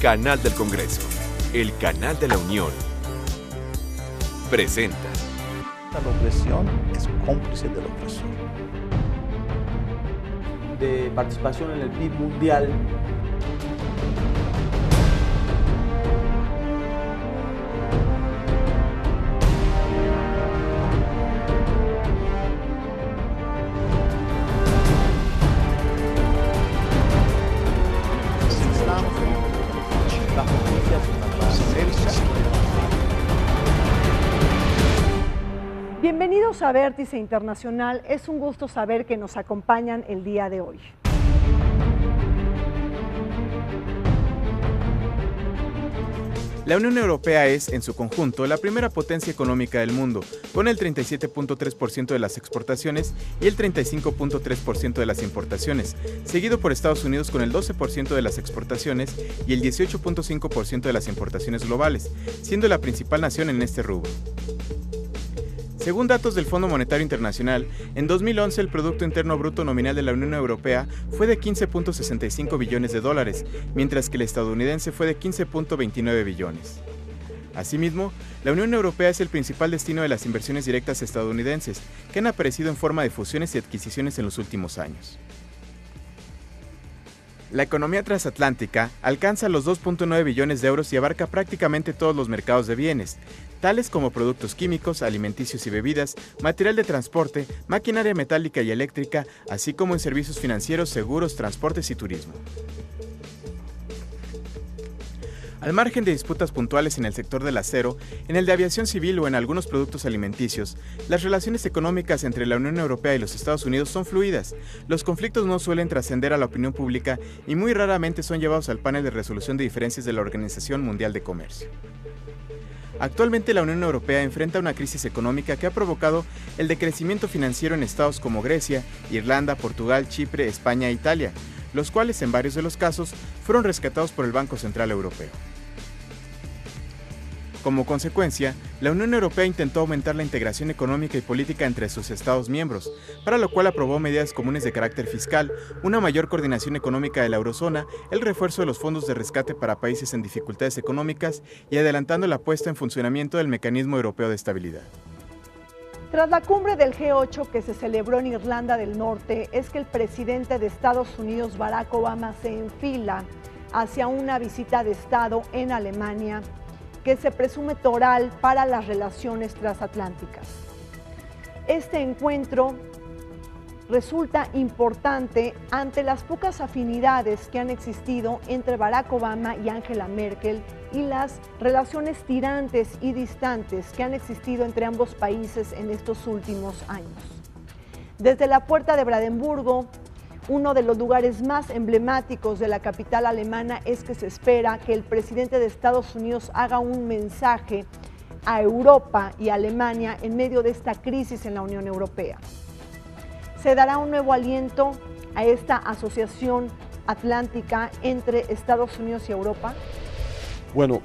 Canal del Congreso, el canal de la Unión, presenta. La opresión es cómplice del opresor. De participación en el PIB mundial. Bienvenidos a Vértice Internacional, es un gusto saber que nos acompañan el día de hoy. La Unión Europea es, en su conjunto, la primera potencia económica del mundo, con el 37.3% de las exportaciones y el 35.3% de las importaciones, seguido por Estados Unidos con el 12% de las exportaciones y el 18.5% de las importaciones globales, siendo la principal nación en este rubro. Según datos del Fondo Monetario Internacional, en 2011 el Producto Interno Bruto nominal de la Unión Europea fue de 15.65 billones de dólares, mientras que el estadounidense fue de 15.29 billones. Asimismo, la Unión Europea es el principal destino de las inversiones directas estadounidenses, que han aparecido en forma de fusiones y adquisiciones en los últimos años. La economía transatlántica alcanza los 2.9 billones de euros y abarca prácticamente todos los mercados de bienes, tales como productos químicos, alimenticios y bebidas, material de transporte, maquinaria metálica y eléctrica, así como en servicios financieros, seguros, transportes y turismo. Al margen de disputas puntuales en el sector del acero, en el de aviación civil o en algunos productos alimenticios, las relaciones económicas entre la Unión Europea y los Estados Unidos son fluidas. Los conflictos no suelen trascender a la opinión pública y muy raramente son llevados al panel de resolución de diferencias de la Organización Mundial de Comercio. Actualmente la Unión Europea enfrenta una crisis económica que ha provocado el decrecimiento financiero en estados como Grecia, Irlanda, Portugal, Chipre, España e Italia, los cuales en varios de los casos fueron rescatados por el Banco Central Europeo. Como consecuencia, la Unión Europea intentó aumentar la integración económica y política entre sus Estados miembros, para lo cual aprobó medidas comunes de carácter fiscal, una mayor coordinación económica de la eurozona, el refuerzo de los fondos de rescate para países en dificultades económicas y adelantando la puesta en funcionamiento del Mecanismo Europeo de Estabilidad. Tras la cumbre del G8 que se celebró en Irlanda del Norte, es que el presidente de Estados Unidos, Barack Obama, se enfila hacia una visita de Estado en Alemania, que se presume toral para las relaciones transatlánticas. Este encuentro resulta importante ante las pocas afinidades que han existido entre Barack Obama y Angela Merkel y las relaciones tirantes y distantes que han existido entre ambos países en estos últimos años. Desde la Puerta de Brandenburgo, uno de los lugares más emblemáticos de la capital alemana, es que se espera que el presidente de Estados Unidos haga un mensaje a Europa y a Alemania en medio de esta crisis en la Unión Europea. ¿Se dará un nuevo aliento a esta asociación atlántica entre Estados Unidos y Europa? Bueno,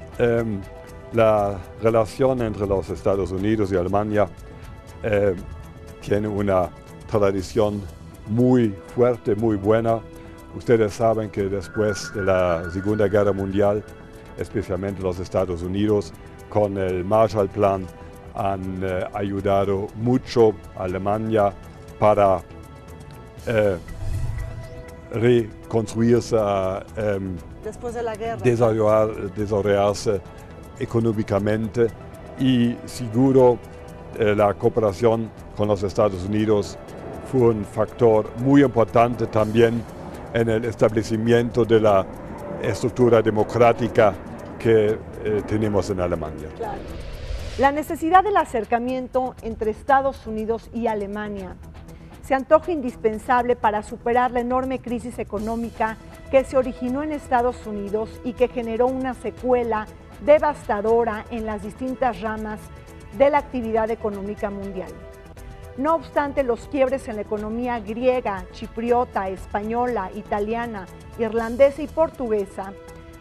la relación entre los Estados Unidos y Alemania tiene una tradición muy fuerte, muy buena. Ustedes saben que después de la Segunda Guerra Mundial, especialmente los Estados Unidos, con el Marshall Plan, han ayudado mucho a Alemania para reconstruirse, después de la guerra, desarrollarse económicamente, y seguro la cooperación con los Estados Unidos fue un factor muy importante también en el establecimiento de la estructura democrática que tenemos en Alemania. Claro. La necesidad del acercamiento entre Estados Unidos y Alemania se antoja indispensable para superar la enorme crisis económica que se originó en Estados Unidos y que generó una secuela devastadora en las distintas ramas de la actividad económica mundial. No obstante, los quiebres en la economía griega, chipriota, española, italiana, irlandesa y portuguesa,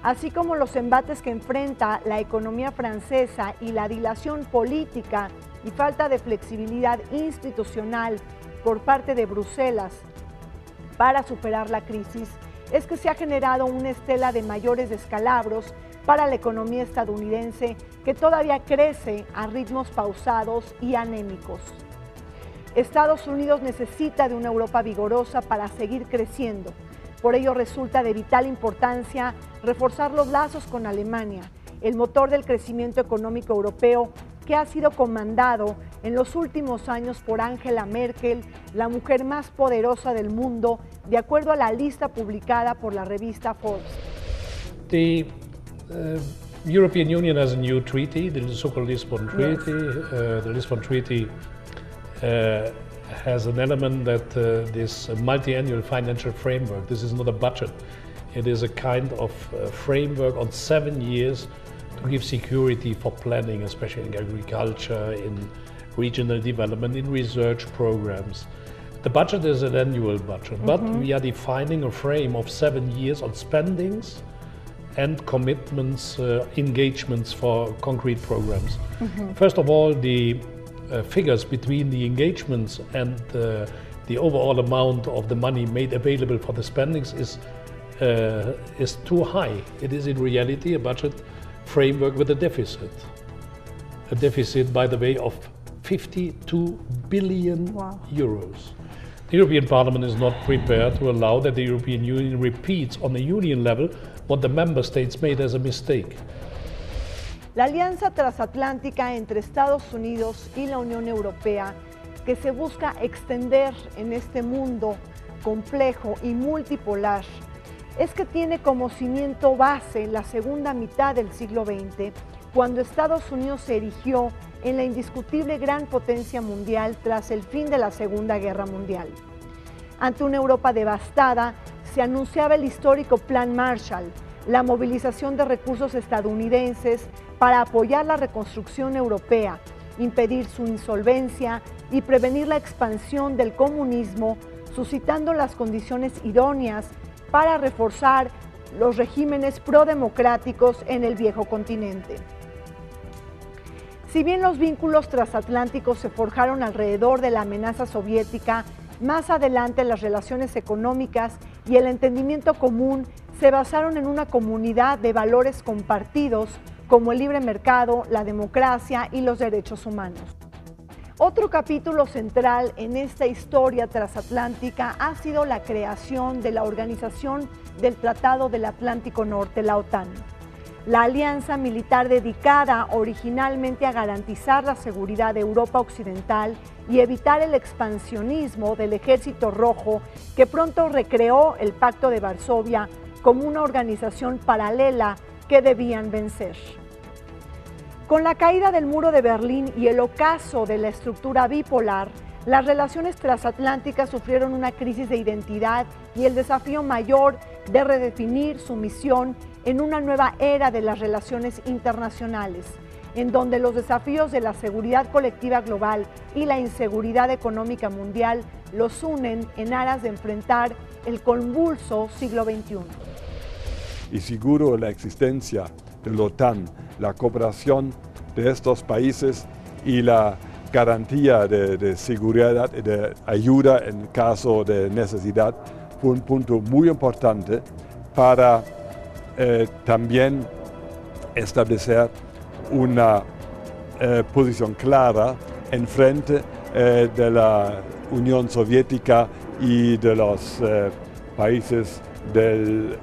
así como los embates que enfrenta la economía francesa y la dilación política y falta de flexibilidad institucional por parte de Bruselas para superar la crisis, es que se ha generado una estela de mayores descalabros para la economía estadounidense que todavía crece a ritmos pausados y anémicos. Estados Unidos necesita de una Europa vigorosa para seguir creciendo. Por ello resulta de vital importancia reforzar los lazos con Alemania, el motor del crecimiento económico europeo que ha sido comandado en los últimos años por Angela Merkel, la mujer más poderosa del mundo, de acuerdo a la lista publicada por la revista Forbes. The European Union has a new treaty, the so-called Lisbon Treaty. The Lisbon Treaty has an element that this multi-annual financial framework, this is not a budget, it is a kind of framework on 7 years to give security for planning, especially in agriculture, in regional development, in research programs. The budget is an annual budget, but we are defining a frame of 7 years on spendings and commitments, engagements for concrete programs. First of all, the figures between the engagements and the overall amount of the money made available for the spendings is too high. It is in reality a budget framework with a deficit. A deficit, by the way, of 52 billion euros. The European Parliament is not prepared to allow that the European Union repeats on the Union level what the member states made as a mistake. La alianza transatlántica entre Estados Unidos y la Unión Europea, que se busca extender en este mundo complejo y multipolar, es que tiene como cimiento base la segunda mitad del siglo XX, cuando Estados Unidos se erigió en la indiscutible gran potencia mundial tras el fin de la Segunda Guerra Mundial. Ante una Europa devastada, se anunciaba el histórico Plan Marshall, la movilización de recursos estadounidenses para apoyar la reconstrucción europea, impedir su insolvencia y prevenir la expansión del comunismo, suscitando las condiciones idóneas para reforzar los regímenes prodemocráticos en el viejo continente. Si bien los vínculos transatlánticos se forjaron alrededor de la amenaza soviética, más adelante las relaciones económicas y el entendimiento común se basaron en una comunidad de valores compartidos como el libre mercado, la democracia y los derechos humanos. Otro capítulo central en esta historia transatlántica ha sido la creación de la Organización del Tratado del Atlántico Norte, la OTAN. La alianza militar dedicada originalmente a garantizar la seguridad de Europa Occidental y evitar el expansionismo del Ejército Rojo, que pronto recreó el Pacto de Varsovia como una organización paralela que debían vencer. Con la caída del muro de Berlín y el ocaso de la estructura bipolar, las relaciones transatlánticas sufrieron una crisis de identidad y el desafío mayor de redefinir su misión en una nueva era de las relaciones internacionales, en donde los desafíos de la seguridad colectiva global y la inseguridad económica mundial los unen en aras de enfrentar el convulso siglo XXI. Y seguro la existencia de la OTAN, la cooperación de estos países y la garantía de seguridad y de ayuda en caso de necesidad fue un punto muy importante para también establecer una posición clara en frente de la Unión Soviética y de los países del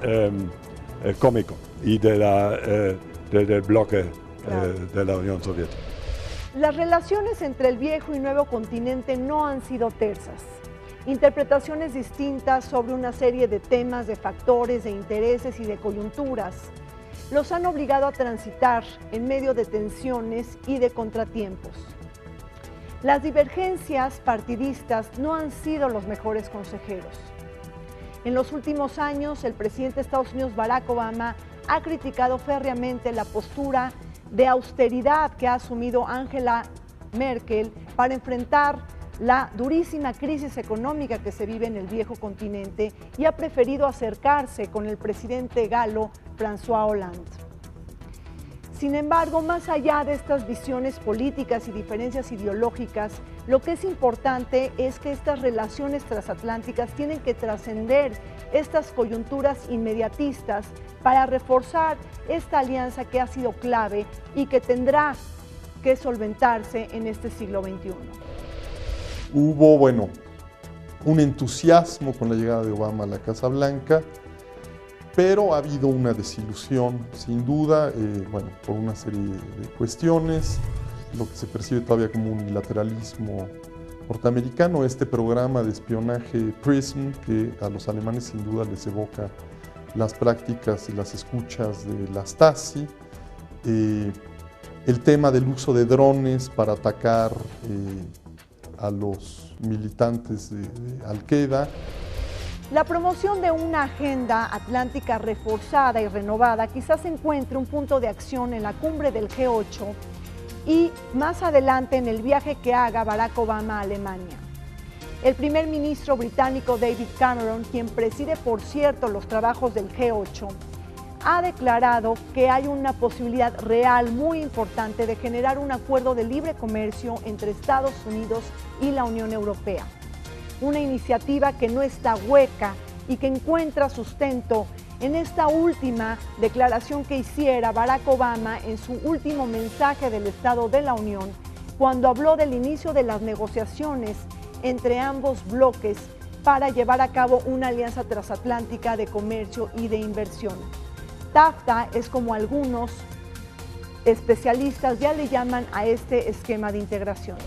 cómico y del bloque de la Unión Soviética. Las relaciones entre el viejo y nuevo continente no han sido tersas. Interpretaciones distintas sobre una serie de temas, de factores, de intereses y de coyunturas los han obligado a transitar en medio de tensiones y de contratiempos. Las divergencias partidistas no han sido los mejores consejeros. En los últimos años, el presidente de Estados Unidos, Barack Obama, ha criticado férreamente la postura de austeridad que ha asumido Angela Merkel para enfrentar la durísima crisis económica que se vive en el viejo continente y ha preferido acercarse con el presidente galo François Hollande. Sin embargo, más allá de estas visiones políticas y diferencias ideológicas, lo que es importante es que estas relaciones transatlánticas tienen que trascender estas coyunturas inmediatistas para reforzar esta alianza que ha sido clave y que tendrá que solventarse en este siglo XXI. Hubo, un entusiasmo con la llegada de Obama a la Casa Blanca, pero ha habido una desilusión, sin duda, por una serie de cuestiones, lo que se percibe todavía como un unilateralismo norteamericano, este programa de espionaje PRISM, que a los alemanes sin duda les evoca las prácticas y las escuchas de la Stasi, el tema del uso de drones para atacar a los militantes de Al-Qaeda. La promoción de una agenda atlántica reforzada y renovada quizás encuentre un punto de acción en la cumbre del G8 y más adelante en el viaje que haga Barack Obama a Alemania. El primer ministro británico David Cameron, quien preside por cierto los trabajos del G8, ha declarado que hay una posibilidad real muy importante de generar un acuerdo de libre comercio entre Estados Unidos y la Unión Europea. Una iniciativa que no está hueca y que encuentra sustento en esta última declaración que hiciera Barack Obama en su último mensaje del Estado de la Unión, cuando habló del inicio de las negociaciones entre ambos bloques para llevar a cabo una alianza transatlántica de comercio y de inversión. TAFTA es como algunos especialistas ya le llaman a este esquema de integración.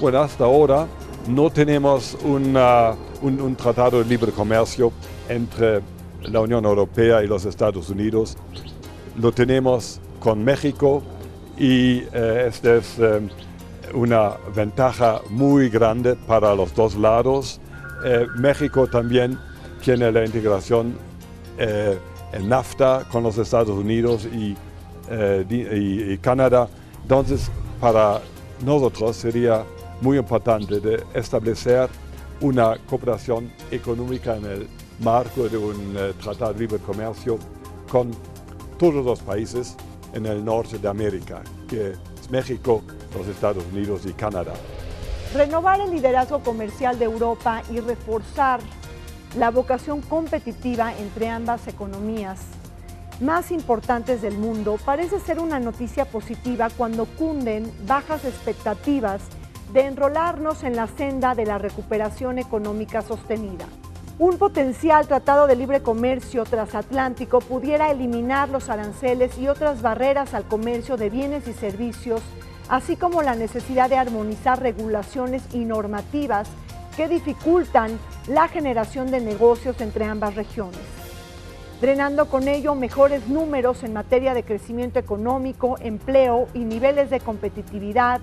Bueno, hasta ahora no tenemos un tratado de libre comercio entre la Unión Europea y los Estados Unidos. Lo tenemos con México y esta es una ventaja muy grande para los dos lados. México también tiene la integración en NAFTA con los Estados Unidos y Canadá. Entonces, para nosotros sería muy importante de establecer una cooperación económica en el marco de un tratado de libre comercio con todos los países en el norte de América, que es México, los Estados Unidos y Canadá. Renovar el liderazgo comercial de Europa y reforzar la vocación competitiva entre ambas economías más importantes del mundo parece ser una noticia positiva cuando cunden bajas expectativas de enrolarnos en la senda de la recuperación económica sostenida. Un potencial tratado de libre comercio transatlántico pudiera eliminar los aranceles y otras barreras al comercio de bienes y servicios, así como la necesidad de armonizar regulaciones y normativas que dificultan la generación de negocios entre ambas regiones, drenando con ello mejores números en materia de crecimiento económico, empleo y niveles de competitividad,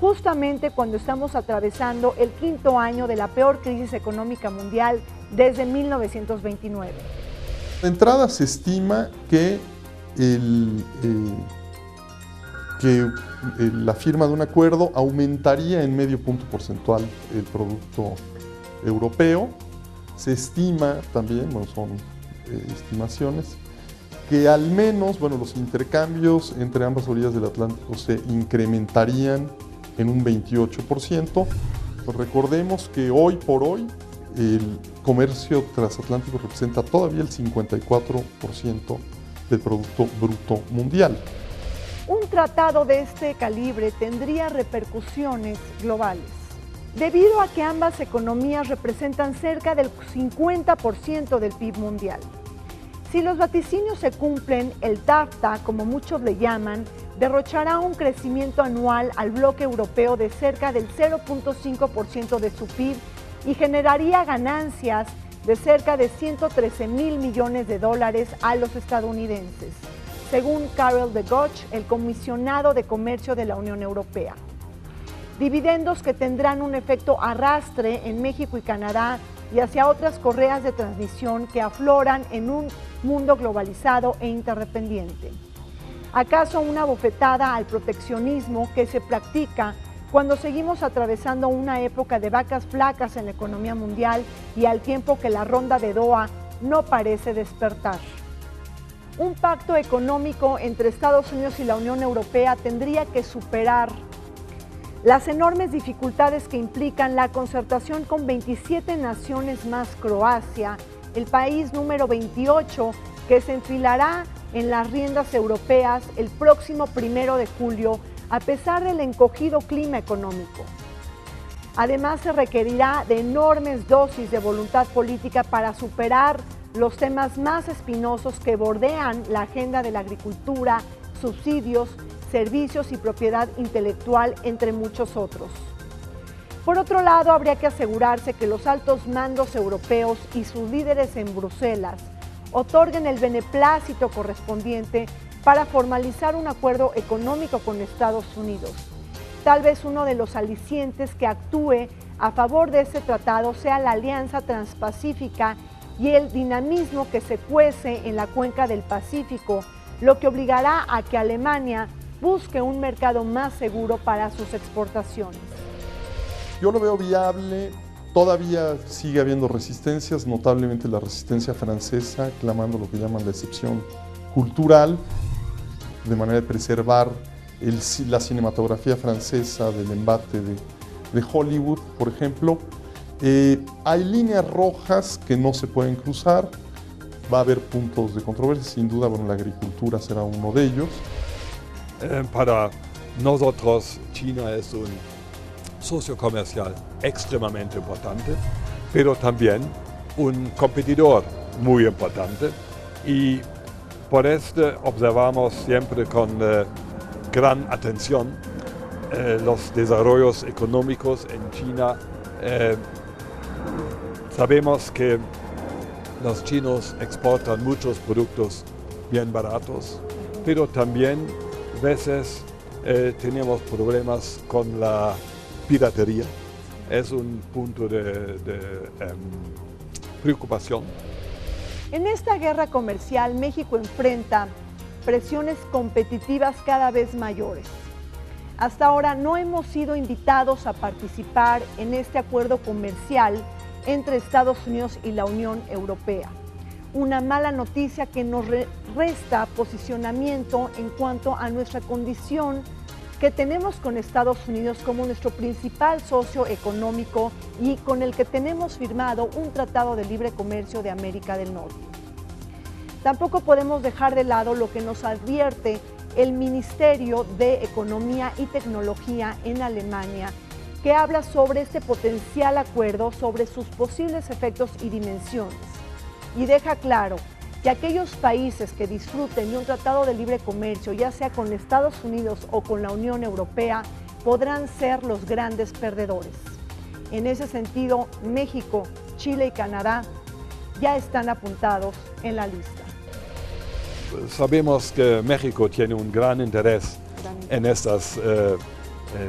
justamente cuando estamos atravesando el 5º año de la peor crisis económica mundial desde 1929. De entrada se estima que la firma de un acuerdo aumentaría en medio punto porcentual el producto europeo. Se estima también, son estimaciones, que al menos los intercambios entre ambas orillas del Atlántico se incrementarían en un 28%. Pues recordemos que hoy por hoy el comercio transatlántico representa todavía el 54% del Producto Bruto Mundial. Un tratado de este calibre tendría repercusiones globales, debido a que ambas economías representan cerca del 50% del PIB mundial. Si los vaticinios se cumplen, el TAFTA, como muchos le llaman, derrochará un crecimiento anual al bloque europeo de cerca del 0.5% de su PIB y generaría ganancias de cerca de 113.000 millones de dólares a los estadounidenses, según Karel de Gucht, el comisionado de comercio de la Unión Europea. Dividendos que tendrán un efecto arrastre en México y Canadá y hacia otras correas de transmisión que afloran en un mundo globalizado e interdependiente. ¿Acaso una bofetada al proteccionismo que se practica cuando seguimos atravesando una época de vacas flacas en la economía mundial y al tiempo que la ronda de Doha no parece despertar? Un pacto económico entre Estados Unidos y la Unión Europea tendría que superar las enormes dificultades que implican la concertación con 27 naciones más Croacia, el país número 28 que se enfilará en las riendas europeas el próximo 1 de julio a pesar del encogido clima económico. Además, se requerirá de enormes dosis de voluntad política para superar los temas más espinosos que bordean la agenda de la agricultura, subsidios, servicios y propiedad intelectual, entre muchos otros. Por otro lado, habría que asegurarse que los altos mandos europeos y sus líderes en Bruselas otorguen el beneplácito correspondiente para formalizar un acuerdo económico con Estados Unidos. Tal vez uno de los alicientes que actúe a favor de este tratado sea la Alianza Transpacífica y el dinamismo que se cuece en la cuenca del Pacífico, lo que obligará a que Alemania busque un mercado más seguro para sus exportaciones. Yo lo veo viable, todavía sigue habiendo resistencias, notablemente la resistencia francesa, clamando lo que llaman la excepción cultural, de manera de preservar la cinematografía francesa del embate de Hollywood, por ejemplo. Hay líneas rojas que no se pueden cruzar, va a haber puntos de controversia, sin duda, bueno, la agricultura será uno de ellos. Para nosotros, China es un socio comercial extremadamente importante, pero también un competidor muy importante, y por esto observamos siempre con gran atención los desarrollos económicos en China. Sabemos que los chinos exportan muchos productos bien baratos, pero también a veces tenemos problemas con la piratería. Es un punto de preocupación. En esta guerra comercial, México enfrenta presiones competitivas cada vez mayores. Hasta ahora no hemos sido invitados a participar en este acuerdo comercial entre Estados Unidos y la Unión Europea. Una mala noticia que nos resta posicionamiento en cuanto a nuestra condición que tenemos con Estados Unidos como nuestro principal socio económico y con el que tenemos firmado un tratado de libre comercio de América del Norte. Tampoco podemos dejar de lado lo que nos advierte el Ministerio de Economía y Tecnología en Alemania, que habla sobre este potencial acuerdo, sobre sus posibles efectos y dimensiones, y deja claro que aquellos países que disfruten de un tratado de libre comercio, ya sea con Estados Unidos o con la Unión Europea, podrán ser los grandes perdedores. En ese sentido, México, Chile y Canadá ya están apuntados en la lista. Sabemos que México tiene un gran interés en estas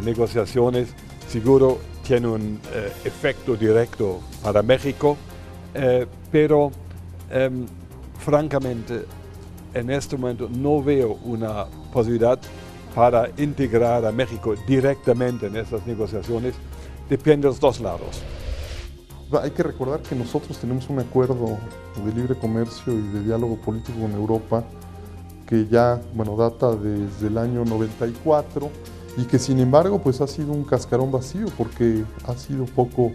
negociaciones. Seguro tiene un efecto directo para México, pero francamente en este momento no veo una posibilidad para integrar a México directamente en estas negociaciones. Depende de los dos lados. Hay que recordar que nosotros tenemos un acuerdo de libre comercio y de diálogo político con Europa que ya, bueno, data desde el año 94 y que sin embargo pues ha sido un cascarón vacío porque ha sido poco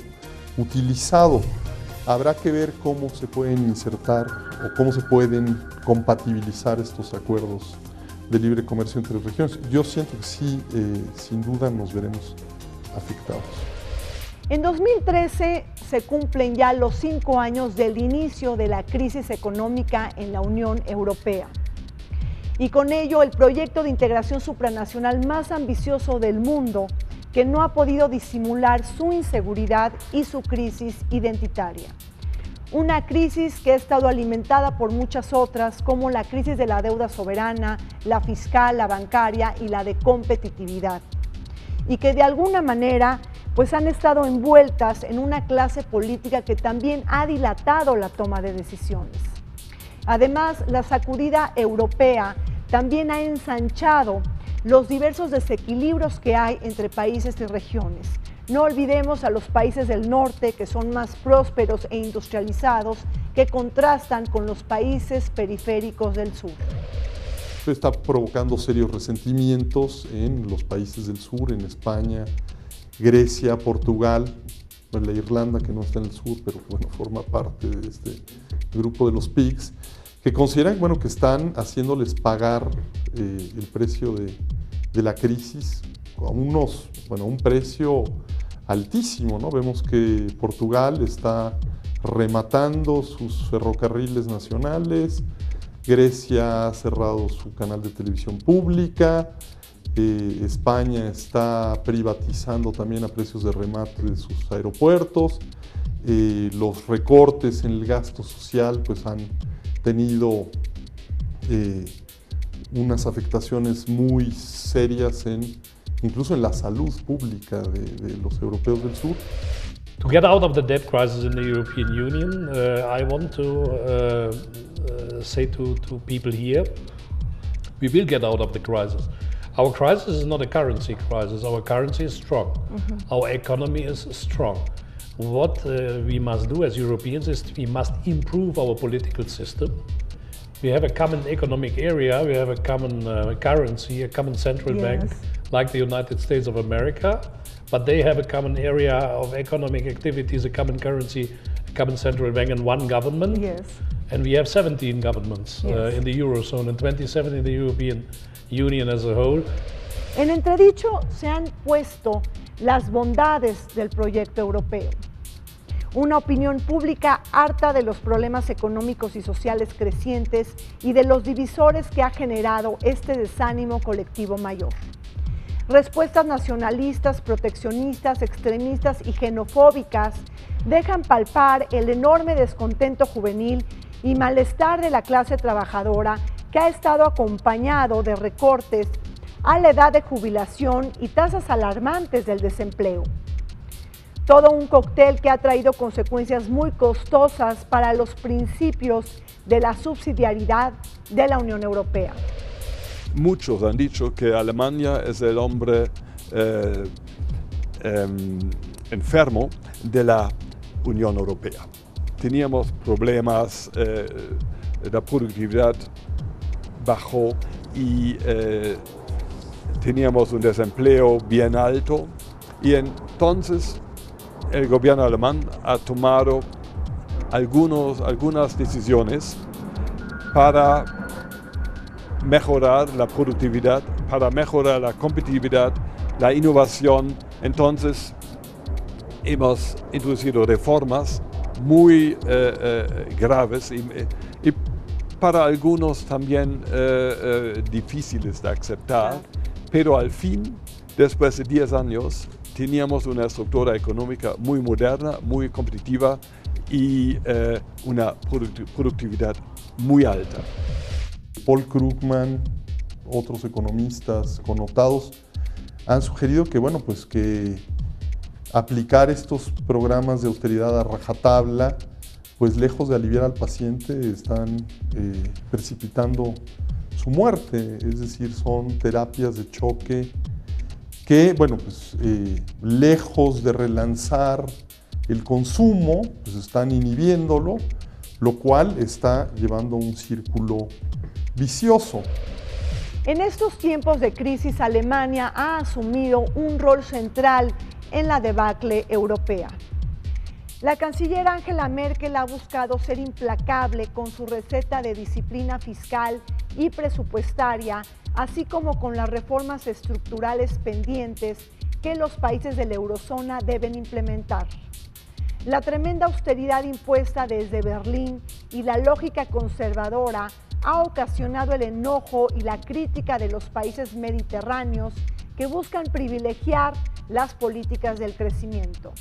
utilizado. Habrá que ver cómo se pueden insertar o cómo se pueden compatibilizar estos acuerdos de libre comercio entre regiones. Yo siento que sí, sin duda nos veremos afectados. En 2013 se cumplen ya los 5 años del inicio de la crisis económica en la Unión Europea. Y con ello el proyecto de integración supranacional más ambicioso del mundo, que no ha podido disimular su inseguridad y su crisis identitaria. Una crisis que ha estado alimentada por muchas otras, como la crisis de la deuda soberana, la fiscal, la bancaria y la de competitividad. Y que de alguna manera pues han estado envueltas en una clase política que también ha dilatado la toma de decisiones. Además, la sacudida europea también ha ensanchado los diversos desequilibrios que hay entre países y regiones. No olvidemos a los países del norte, que son más prósperos e industrializados, que contrastan con los países periféricos del sur. Está provocando serios resentimientos en los países del sur, en España, Grecia, Portugal, la Irlanda, que no está en el sur, pero bueno, forma parte de este grupo de los PIGS, que consideran que están haciéndoles pagar el precio de la crisis a un precio altísimo, ¿no? Vemos que Portugal está rematando sus ferrocarriles nacionales, Grecia ha cerrado su canal de televisión pública, España está privatizando también a precios de remate de sus aeropuertos, los recortes en el gasto social pues han tenido unas afectaciones muy serias incluso en la salud pública de los europeos del sur. To get out of the debt crisis in the European Union, I want to say to people here, we will get out of the crisis. Our crisis is not a currency crisis. Our currency is strong. Our economy is strong. What we must do as Europeans is we must improve our political system. We have a common economic area, we have a common currency, a common central bank, like the United States of America, but they have a common area of economic activities, a common currency, a common central bank, and one government. And we have 17 governments in the Eurozone and 27 in the European Union as a whole. En entredicho se han puesto las bondades del proyecto europeo. Una opinión pública harta de los problemas económicos y sociales crecientes y de los divisores que ha generado este desánimo colectivo mayor. Respuestas nacionalistas, proteccionistas, extremistas y xenofóbicas dejan palpar el enorme descontento juvenil y malestar de la clase trabajadora que ha estado acompañado de recortes a la edad de jubilación y tasas alarmantes del desempleo. Todo un cóctel que ha traído consecuencias muy costosas para los principios de la subsidiariedad de la Unión Europea. Muchos han dicho que Alemania es el hombre enfermo de la Unión Europea. Teníamos problemas, la productividad bajó y teníamos un desempleo bien alto y entonces el gobierno alemán ha tomado algunas decisiones para mejorar la productividad, para mejorar la competitividad, la innovación. Entonces hemos introducido reformas muy graves y para algunos también difíciles de aceptar, pero al fin, después de 10 años, teníamos una estructura económica muy moderna, muy competitiva y una productividad muy alta. Paul Krugman, otros economistas connotados, han sugerido que, que aplicar estos programas de austeridad a rajatabla, pues lejos de aliviar al paciente, están precipitando su muerte, es decir, son terapias de choque que, lejos de relanzar el consumo, pues están inhibiéndolo, lo cual está llevando a un círculo vicioso. En estos tiempos de crisis, Alemania ha asumido un rol central en la debacle europea. La canciller Angela Merkel ha buscado ser implacable con su receta de disciplina fiscal y presupuestaria, así como con las reformas estructurales pendientes que los países de la eurozona deben implementar. La tremenda austeridad impuesta desde Berlín y la lógica conservadora ha ocasionado el enojo y la crítica de los países mediterráneos que buscan privilegiar las políticas del crecimiento.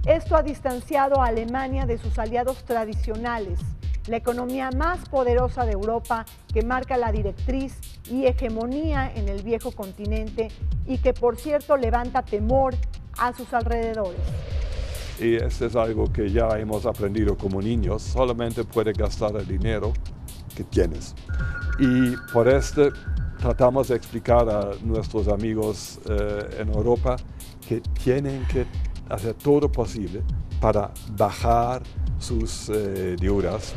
Esto ha distanciado a Alemania de sus aliados tradicionales, la economía más poderosa de Europa que marca la directriz y hegemonía en el viejo continente y que, por cierto, levanta temor a sus alrededores. Y esto es algo que ya hemos aprendido como niños, solamente puedes gastar el dinero que tienes. Y por esto tratamos de explicar a nuestros amigos en Europa que tienen que hacer todo posible para bajar sus deudas.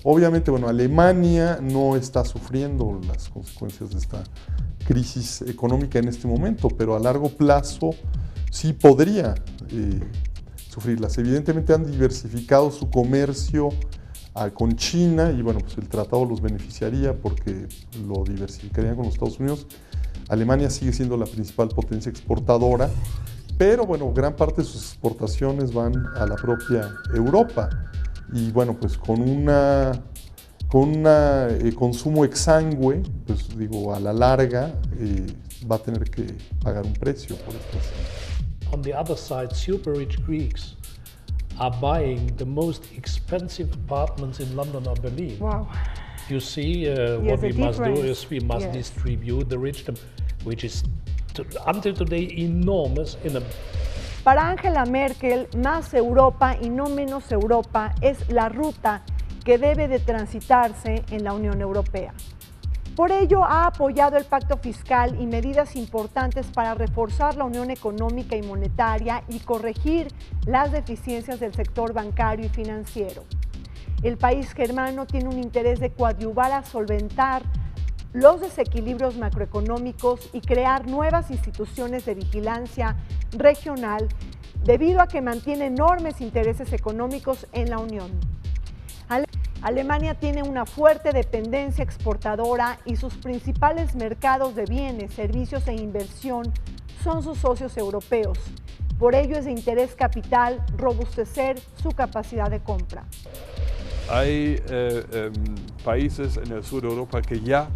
Obviamente, bueno, Alemania no está sufriendo las consecuencias de esta crisis económica en este momento, pero a largo plazo sí podría sufrirlas. Evidentemente han diversificado su comercio con China y bueno, pues el tratado los beneficiaría porque lo diversificarían con los Estados Unidos. Alemania sigue siendo la principal potencia exportadora, pero bueno, gran parte de sus exportaciones van a la propia Europa. Y bueno, pues con un consumo exangüe, pues digo, a la larga va a tener que pagar un precio por esto. On the other side, super rich Greeks are buying the most expensive apartments in London or Berlin. Wow. You see, Yes, what we the must do difference. is we must Yes. distribute the richdom, which is until today enormous in a Para Angela Merkel, más Europa y no menos Europa es la ruta que debe de transitarse en la Unión Europea. Por ello, ha apoyado el pacto fiscal y medidas importantes para reforzar la unión económica y monetaria y corregir las deficiencias del sector bancario y financiero. El país germano tiene un interés de coadyuvar a solventar los desequilibrios macroeconómicos y crear nuevas instituciones de vigilancia regional debido a que mantiene enormes intereses económicos en la Unión. Alemania tiene una fuerte dependencia exportadora y sus principales mercados de bienes, servicios e inversión son sus socios europeos. Por ello es de interés capital robustecer su capacidad de compra. Hay países en el sur de Europa que ya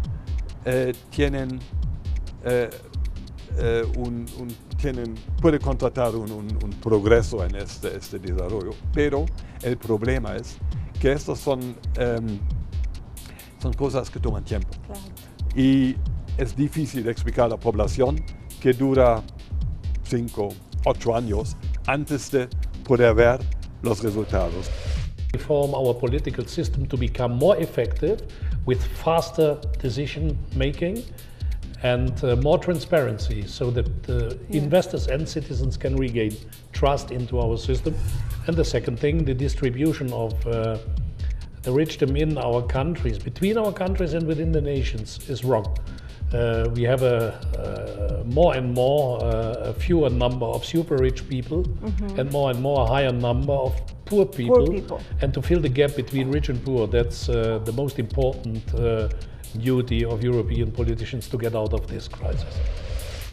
tienen puede contratar un progreso en este desarrollo, pero el problema es que estas son cosas que toman tiempo. Claro. Y es difícil explicar a la población que dura 5, 8 años antes de poder ver los resultados. Reform our political system to become more effective with faster decision making and more transparency so that investors and citizens can regain trust into our system. And the second thing, the distribution of the richdom in our countries, between our countries and within the nations is wrong. We have a more and more a fewer number of super rich people and more a higher number of poor people. And to fill the gap between rich and poor, that's the most important duty of European politicians to get out of this crisis.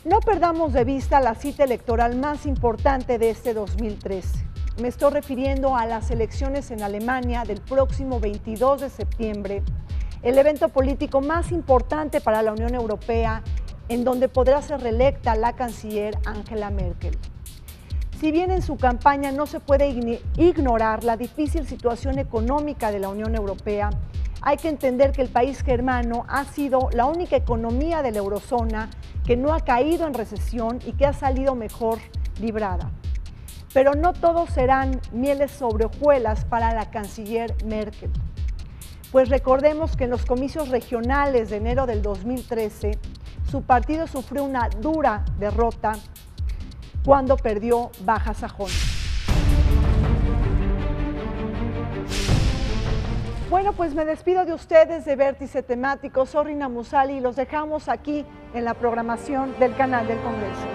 No perdamos de vista la cita electoral más importante de este 2013. Me estoy refiriendo a las elecciones en Alemania del próximo 22 de septiembre, el evento político más importante para la Unión Europea, en donde podrá ser reelecta la canciller Angela Merkel. Si bien en su campaña no se puede ignorar la difícil situación económica de la Unión Europea, hay que entender que el país germano ha sido la única economía de la eurozona que no ha caído en recesión y que ha salido mejor librada. Pero no todos serán mieles sobre hojuelas para la canciller Merkel. Pues recordemos que en los comicios regionales de enero del 2013, su partido sufrió una dura derrota cuando perdió Baja Sajonia. Bueno, pues me despido de ustedes de Vértice Temático. Soy Rina Musali y los dejamos aquí en la programación del canal del Congreso.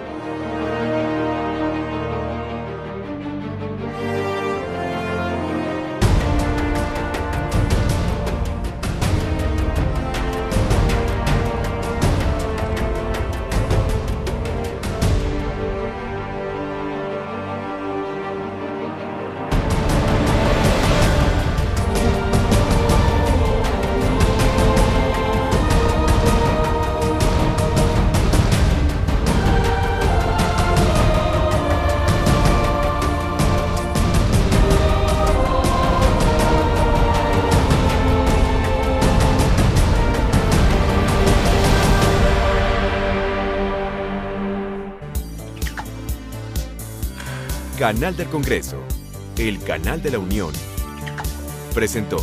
Canal del Congreso, el canal de la Unión. Presentó.